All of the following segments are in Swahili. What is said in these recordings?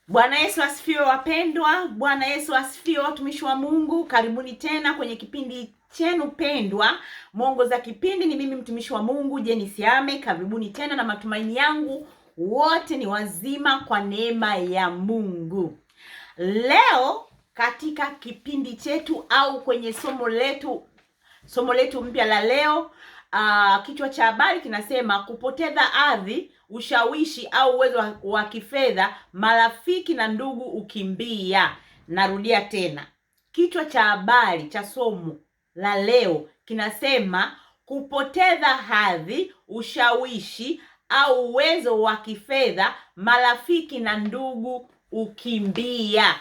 Bwana Yesu asifiwe wapendwa. Bwana Yesu asifiwe watumishi wa Mungu. Karibuni tena kwenye kipindi chenu pendwa. Mwongoza kipindi ni mimi mtumishi wa Mungu Jenny Siame. Karibuni tena na matumaini yangu wote ni wazima kwa neema ya Mungu. Leo katika kipindi chetu au kwenye somo letu mpya la leo, kichwa cha habari kinasema kupoteza ardhi, ushawishi au uwezo wa kifedha, marafiki na ndugu ukimbia. Narudia tena. Kichwa cha habari cha somo la leo kinasema kupoteza ardhi, ushawishi au uwezo wa kifedha, marafiki na ndugu ukimbia.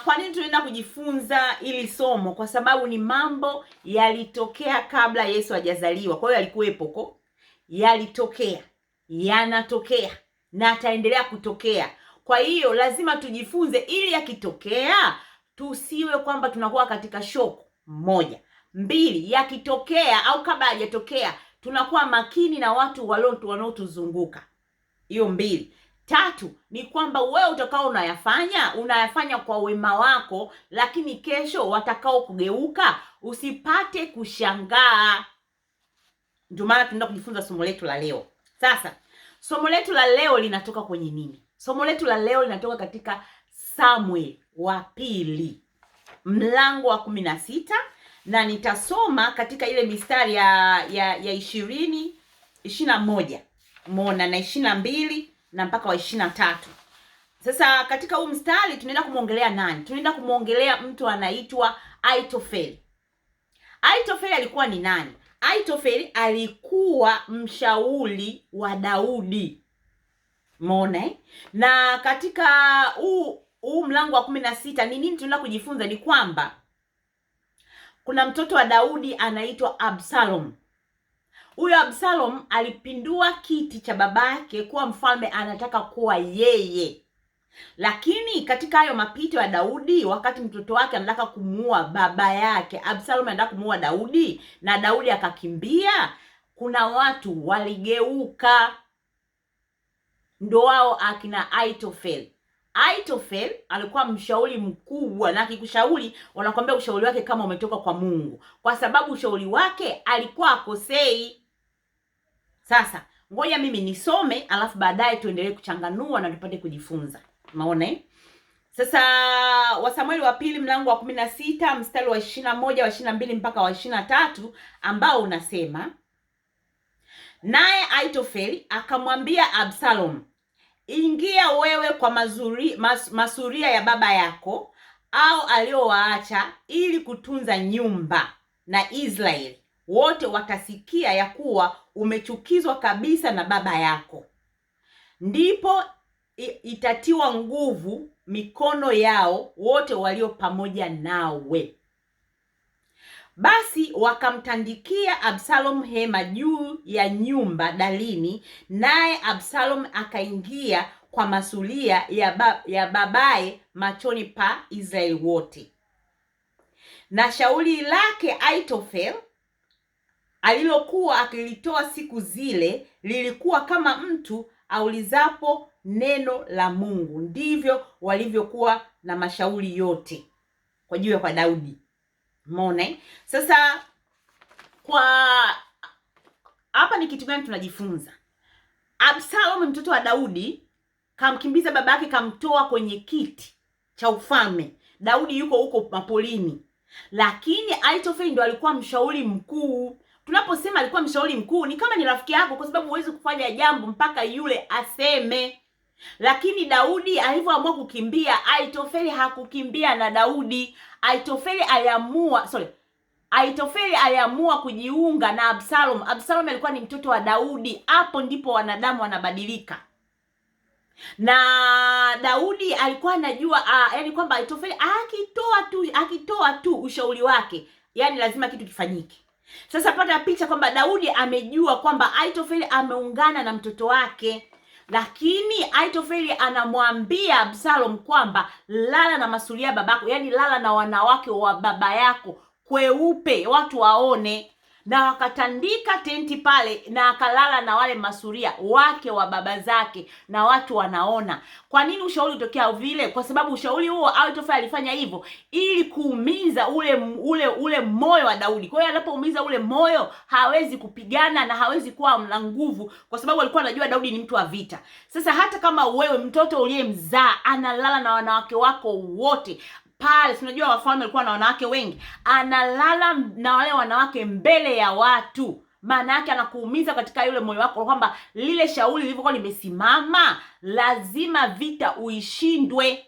Kwa nini tunaenda kujifunza ili somo? Kwa sababu ni mambo yalitokea kabla Yesu hajazaliwa. Kwa hiyo yalikuwepo, yalitokea, yanatokea na ataendelea kutokea. Kwa hiyo lazima tujifunze ili yakitokea tusiwe kwamba tunakuwa katika shoko. Moja. Mbili, yakitokea au kabla hajatokea tunakuwa makini na watu wanaotuzunguka. Hiyo mbili. Tatu, ni kwamba wewe utakao unayafanya kwa wema wako, lakini kesho watakao kugeuka usipate kushangaa. Ndio maana tunaenda kujifunza somo letu la leo. Sasa, somo letu la leo linatoka kwenye nini? Somo letu la leo linatoka katika Samuel wa pili, mlango wa 16, na nitasoma katika ile mistari ya 20, 21. Umeona, na 22 na mpaka wa 23. Sasa katika huu mstari tunaenda kumuongelea nani? Tunaenda kumuongelea mtu anaitwa Ahithofeli. Ahithofeli alikuwa ni nani? Ahithofeli alikuwa mshauri wa Daudi. Umeona Na katika huu mlango wa 16 ni nini tunaenda kujifunza? Ni kwamba kuna mtoto wa Daudi anaitwa Absalom. Huyo Absalom alipindua kiti cha babake kuwa mfalme, anataka kuwa yeye. Lakini katika hayo mapito ya Daudi, wakati mtoto wake anataka kumuua baba yake, Absalom anataka kumuua Daudi na Daudi akakimbia, kuna watu waligeuka, ndo wao akina Ahithofeli. Ahithofeli alikuwa mshauri mkubwa, na akikushauri wanakwambia ushauri wake kama umetoka kwa Mungu, kwa sababu ushauri wake alikuwa akosei. Sasa ngoja mimi nisome, alafu baadaye tuendelee kuchanganua na tupate kujifunza. Unaona Sasa wa Samueli wa pili mlango wa 16 mstari wa 21, wa 22 mpaka wa 23, ambao unasema, naye Ahithofeli akamwambia Absalom, ingia wewe kwa masuria ya baba yako au aliowaacha, ili kutunza nyumba, na Israeli wote watasikia ya kuwa umechukizwa kabisa na baba yako. Ndipo itatiwa nguvu mikono yao wote walio pamoja nawe. Basi wakamtandikia Absalom hema juu ya nyumba dalini, naye Absalom akaingia kwa masuria ya babaye machoni pa Israeli wote. Na shauri lake Ahithofeli alilokuwa akilitoa siku zile lilikuwa kama mtu aulizapo neno la Mungu. Ndivyo walivyokuwa na mashauri yote kwa juu ya kwa Daudi. Umeona Sasa kwa hapa ni kitu gani tunajifunza? Absalom mtoto wa Daudi kamkimbiza baba yake, kamtoa kwenye kiti cha ufalme. Daudi yuko huko mapolini, lakini Ahithofeli ndo alikuwa mshauri mkuu. Tunaposema alikuwa mshauri mkuu, ni kama ni rafiki yako, kwa sababu huwezi kufanya jambo mpaka yule aseme. Lakini Daudi alivyoamua kukimbia, Ahithofeli hakukimbia na Daudi. Ahithofeli aliamua kujiunga na Absalom. Absalom alikuwa ni mtoto wa Daudi. Hapo ndipo wanadamu wanabadilika. Na Daudi alikuwa anajua yani kwamba Ahithofeli akitoa tu ushauri wake, yani lazima kitu kifanyike. Sasa pata picha kwamba Daudi amejua kwamba Ahithofeli ameungana na mtoto wake, lakini Ahithofeli anamwambia Absalom kwamba lala na masuria babako, yani lala na wanawake wa baba yako kweupe, watu waone. na wakatandika tenti pale, na akalala na wale masuria wake wa baba zake, na watu wanaona. Kwa nini ushauri utokea vile? Kwa sababu ushauri huo Ahithofeli alifanya hivyo ili kuumiza ule moyo wa Daudi. Kwa hiyo anapoumiza ule moyo, hawezi kupigana na hawezi kuwa na nguvu, kwa sababu alikuwa anajua Daudi ni mtu wa vita. Sasa hata kama wewe mtoto uliyemzaa analala na wanawake wako wote pale, unajua wafalme walikuwa na wanawake wengi, analala na wale wanawake mbele ya watu, maana yake anakuumiza katika yule moyo wako kwamba lile shauri lilivyokuwa limesimama, lazima vita uishindwe.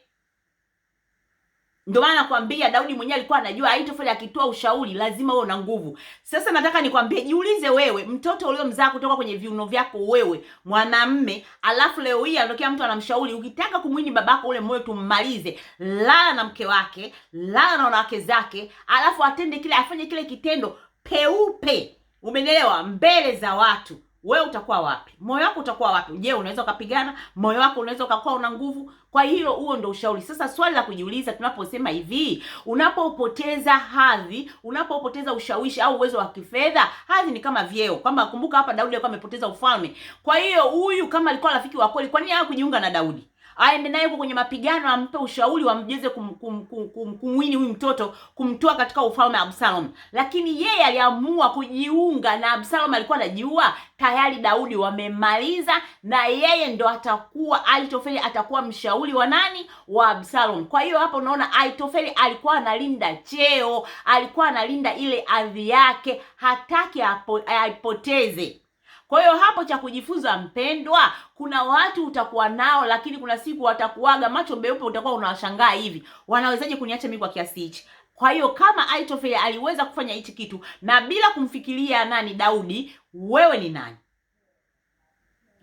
Ndio maana nakwambia Daudi mwenyewe alikuwa anajua Ahithofeli akitoa ushauri lazima uwe na nguvu. Sasa nataka nikwambie, jiulize wewe, mtoto uliomzaa kutoka kwenye viuno vyako wewe, mwanamme, alafu leo hii anatokea mtu anamshauri, ukitaka kumwini babako ule moyo tummalize, lala na mke wake, lala na wanawake zake, alafu atende kile, afanye kile kitendo peupe, umenielewa, mbele za watu. Wewe utakuwa wapi? Moyo wako utakuwa wapi? Je, unaweza ukapigana? Moyo wako unaweza ukakuwa una nguvu? Kwa hiyo huo ndio ushauri. Sasa swali la kujiuliza tunaposema hivi, unapopoteza hadhi, unapopoteza ushawishi au uwezo wa kifedha, hadhi ni kama vyeo. Kwamba kumbuka hapa Daudi alikuwa amepoteza ufalme. Kwa hiyo huyu kama alikuwa rafiki wa kweli, kwa nini hakujiunga na Daudi? Aende naye huko kwenye mapigano, ampe ushauri, wamjeze kumwini huyu mtoto, kumtoa katika ufalme wa Absalom. Lakini yeye aliamua kujiunga na Absalom. Alikuwa anajua tayari Daudi wamemaliza, na yeye ndo atakuwa, Ahithofeli atakuwa mshauri wa nani? Wa Absalom. Kwa hiyo hapo unaona Ahithofeli alikuwa analinda cheo, alikuwa analinda ile hadhi yake, hataki aipoteze. Kwa hiyo hapo cha kujifunza mpendwa, kuna watu utakuwa nao, lakini kuna siku watakuaga macho meupe, utakuwa unawashangaa hivi, wanawezaje kuniacha mimi kwa kiasi hichi? Kwa hiyo kama Ahithofeli aliweza kufanya hichi kitu na bila kumfikiria nani? Daudi, wewe ni nani?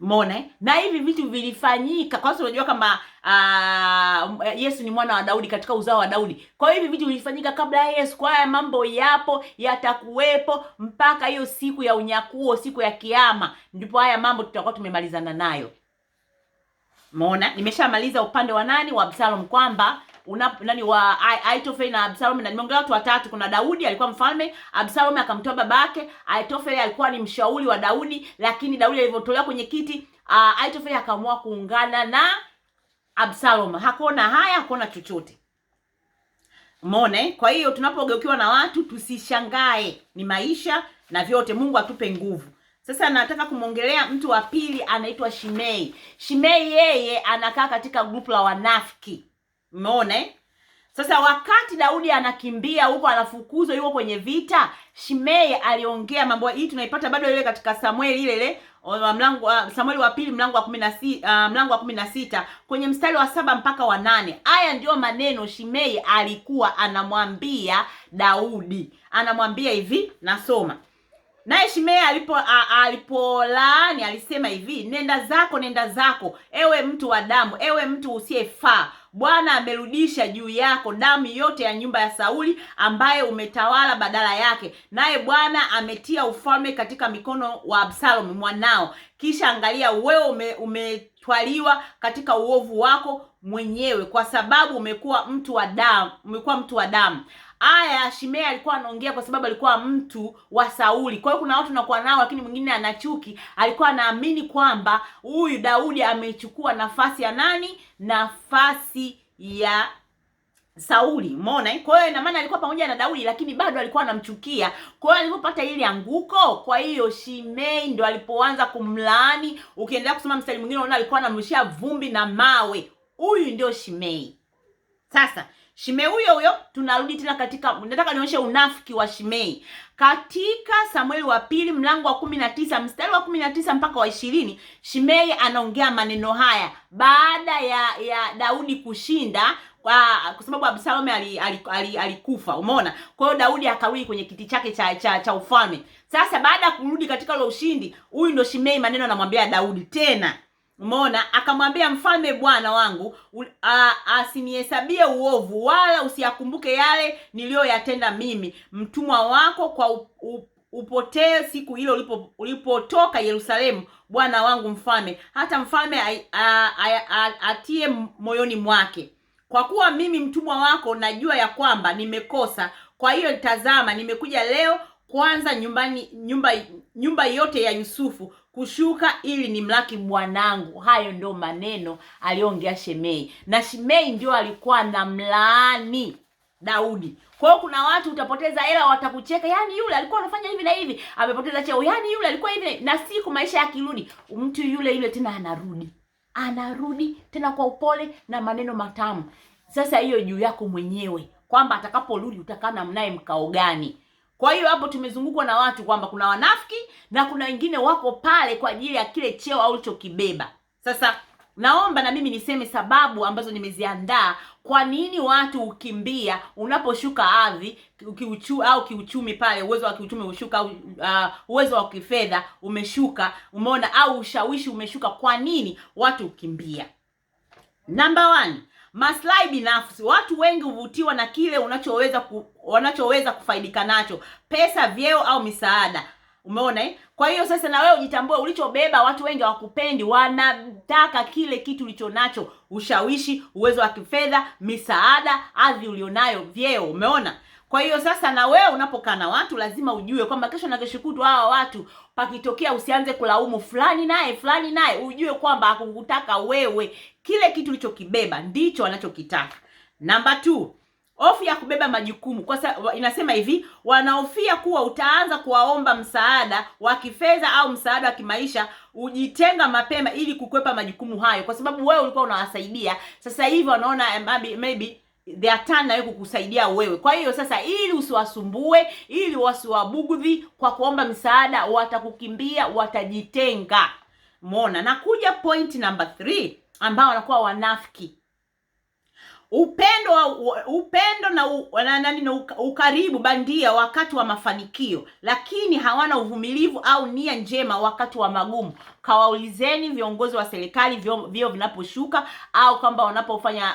Umeona? Na hivi vitu vilifanyika kwa sababu unajua kama Yesu ni mwana wa Daudi, katika uzao wa Daudi. Kwa hiyo hivi vitu vilifanyika kabla ya Yesu. Kwa haya mambo yapo, yatakuwepo mpaka hiyo siku ya unyakuo, siku ya kiyama, ndipo haya mambo tutakuwa tumemalizana nayo. Umeona? Nimeshamaliza upande wa nani? Wa Absalom, kwamba wa Ahithofeli na Absalom, na nimeongelea watu watatu. Kuna Daudi alikuwa mfalme, Absalom akamtoa babake, Ahithofeli alikuwa ni mshauri wa Daudi, lakini Daudi alivyotolewa kwenye kiti, Ahithofeli akaamua kuungana na Absalom. Hakuna haya, hakuna chochote. Umeona? Kwa hiyo tunapogeukiwa na watu tusishangae, ni maisha na vyote. Mungu atupe nguvu. Sasa nataka kumongelea mtu wa pili, anaitwa Shimei. Shimei yeye anakaa katika grupu la wanafiki. Umeona? Sasa wakati Daudi anakimbia huko, anafukuzwa, yuko kwenye vita, Shimei aliongea mambo hii, tunaipata bado ile katika Samueli ile Samueli wa pili mlango wa 16 kwenye mstari wa 7 mpaka wa 8. Haya ndio maneno Shimei alikuwa anamwambia Daudi. Anamwambia hivi, nasoma. Naye Shimei alipolaani alisema hivi, nenda zako, ewe mtu wa damu, ewe mtu usiyefaa. Bwana amerudisha juu yako damu yote ya nyumba ya Sauli, ambaye umetawala badala yake. Naye Bwana ametia ufalme katika mikono wa Absalom mwanao. Kisha angalia, wewe umetwaliwa katika uovu wako mwenyewe, kwa sababu umekuwa mtu wa damu. Aya, Shimei alikuwa anaongea kwa sababu alikuwa mtu wa Sauli. Kwa hiyo kuna watu nakuwa nao, lakini mwingine ana chuki. Alikuwa anaamini kwamba huyu Daudi amechukua nafasi ya nani? Nafasi ya Sauli. Umeona? Kwa hiyo ina maana alikuwa pamoja na Daudi, lakini bado alikuwa anamchukia. Kwa hiyo alipopata ile anguko, kwa hiyo Shimei ndo alipoanza kumlaani. Ukiendelea kusoma mstari mwingine unaona alikuwa anamrushia vumbi na mawe. Huyu ndio Shimei. Sasa Shimei huyo tunarudi tena katika, nataka nionyeshe unafiki wa Shimei. Katika Samueli wa pili mlango wa 19 mstari wa 19 mpaka wa 20, Shimei anaongea maneno haya baada ya Daudi kushinda, kwa sababu Absalom alikufa. Umeona? Kwa hiyo Daudi akarudi kwenye kiti chake cha ufalme. Sasa baada ya kurudi katika ile ushindi, huyu ndo Shimei maneno anamwambia Daudi tena. Umeona? Akamwambia, mfalme bwana wangu asinihesabie uovu, wala usiyakumbuke yale niliyoyatenda mimi mtumwa wako, kwa upotee siku ile ulipotoka Yerusalemu, bwana wangu mfalme, hata mfalme atie moyoni mwake. Kwa kuwa mimi mtumwa wako najua ya kwamba nimekosa, kwa hiyo tazama, nimekuja leo kwanza nyumba yote ya Yusufu kushuka ili nimlaki bwanangu. Hayo ndio maneno aliongea Shimei, na Shimei ndio alikuwa na mlaani Daudi. Kwa hiyo kuna watu utapoteza hela watakucheka, yani yule alikuwa anafanya hivi na hivi, amepoteza cheo, yani yule alikuwa hivi, na siku maisha yakirudi mtu yule tena anarudi tena kwa upole na maneno matamu. Sasa hiyo juu yako mwenyewe kwamba atakaporudi utakaa namnaye mkao gani. Kwa hiyo hapo tumezungukwa na watu kwamba kuna wanafiki na kuna wengine wako pale kwa ajili ya kile cheo au ulichokibeba. Sasa naomba na mimi niseme sababu ambazo nimeziandaa kwa nini watu ukimbia unaposhuka ardhi kiuchumi pale, uwezo wa kiuchumi ushuka, au uwezo wa kifedha umeshuka, umeona, au ushawishi umeshuka. Kwa nini watu ukimbia? Number 1, maslahi binafsi. Watu wengi huvutiwa na kile wanachoweza kufaidika nacho, pesa, vyeo au misaada. Umeona Kwa hiyo sasa na wewe ujitambue ulichobeba. Watu wengi hawakupendi, wanataka kile kitu ulichonacho, ushawishi, uwezo wa kifedha, misaada, ardhi ulionayo, vyeo. Umeona? Kwa hiyo sasa na wewe unapokaa na watu lazima ujue kwamba kesho na kesho kutwa hawa watu pakitokea, usianze kulaumu fulani naye, ujue kwamba hakukutaka wewe. Kile kitu ulichokibeba ndicho wanachokitaka. Number 2, hofu ya kubeba majukumu. Kwa sababu inasema hivi, wanahofia kuwa utaanza kuwaomba msaada wa kifedha au msaada wa kimaisha, ujitenga mapema ili kukwepa majukumu hayo, kwa sababu wewe ulikuwa unawasaidia. Sasa hivi wanaona maybe they are turn na wewe kukusaidia wewe. Kwa hiyo sasa, ili usiwasumbue, ili wasiwabugudhi kwa kuomba msaada, watakukimbia, watajitenga. Umeona? Na kuja point number 3 ambao wanakuwa wanafiki. Upendo na ukaribu bandia wakati wa mafanikio, lakini hawana uvumilivu au nia njema wakati wa magumu. Kawaulizeni viongozi wa serikali vio vinaposhuka au kwamba wanapofanya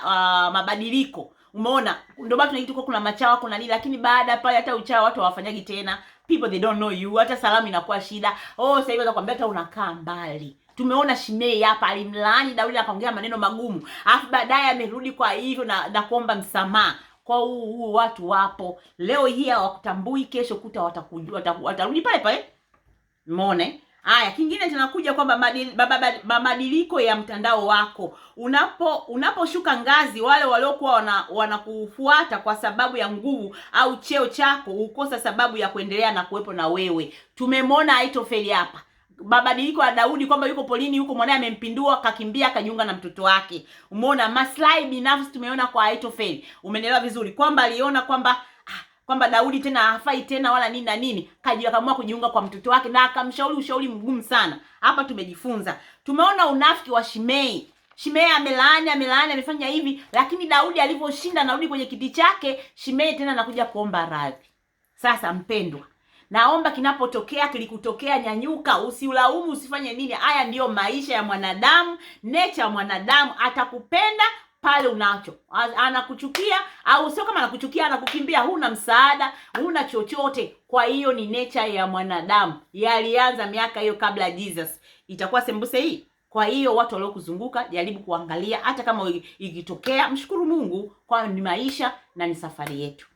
mabadiliko. Umeona? Ndio maana tunaita kuna machawa, kuna nini, lakini baada pale hata uchawa watu hawafanyagi tena. People they don't know you. Hata salamu inakuwa shida. Sasa hivi watakwambia hata unakaa mbali. Tumeona Shimei hapa alimlaani Daudi akaongea maneno magumu, alafu baadaye amerudi kwa hivyo na kuomba msamaha. Kwa watu wapo leo hii hawakutambui, kesho kuta watarudi pale pale. Umeona? Haya, kingine tunakuja kwamba mabadiliko ya mtandao wako. Unaposhuka ngazi, wale waliokuwa wanakufuata kwa sababu ya nguvu au cheo chako ukosa sababu ya kuendelea na kuwepo na wewe. Tumemwona Ahithofeli hapa. Mabadiliko ya Daudi kwamba yuko polini, yuko mwanae amempindua, kakimbia akajiunga na mtoto wake. Umeona? Maslahi binafsi tumeona kwa Ahithofeli. Umeelewa vizuri kwamba aliona kwamba Daudi tena hafai tena wala nini na nini, akaamua kujiunga kwa mtoto wake na akamshauri ushauri mgumu sana. Hapa tumejifunza. Tumeona unafiki wa Shimei. Shimei amelaani, amefanya hivi, lakini Daudi alivyoshinda narudi kwenye kiti chake, Shimei tena anakuja kuomba radhi. Sasa mpendwa, naomba kinapotokea kilikutokea, nyanyuka, usiulaumu, usifanye nini. Haya ndiyo maisha ya mwanadamu, nature ya mwanadamu. Atakupenda pale unacho, anakuchukia au sio kama anakuchukia, anakukimbia, huna msaada, huna chochote. Kwa hiyo ni nature ya mwanadamu, yalianza miaka hiyo kabla Jesus. Itakuwa sembuse hii. Kwa hiyo watu waliokuzunguka jaribu kuangalia, hata kama ikitokea mshukuru Mungu, kwa ni maisha na ni safari yetu.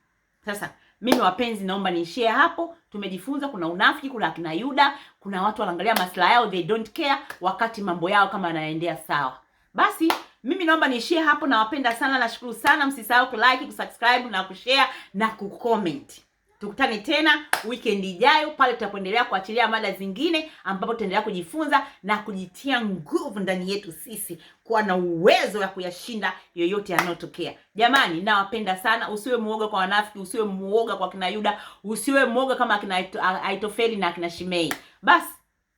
Sasa mimi wapenzi, naomba niishie hapo. Tumejifunza kuna unafiki, kuna akina Yuda, kuna watu wanaangalia maslahi yao, they don't care wakati mambo yao kama yanaendea sawa. Basi mimi naomba niishie hapo, na wapenda sana, nashukuru sana. Msisahau kulike, kusubscribe na kushare na kucomment. Tukutane tena weekend ijayo, pale tutaendelea kuachilia mada zingine ambapo tutaendelea kujifunza na kujitia nguvu ndani yetu sisi kuwa na uwezo wa kuyashinda yoyote yanayotokea. Jamani, nawapenda sana. Usiwe muoga kwa wanafiki, usiwe muoga kwa kina Yuda, usiwe muoga kama kina Ahithofeli na kina Shimei. Basi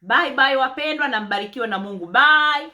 bye bye wapendwa, na mbarikiwe na Mungu. Bye.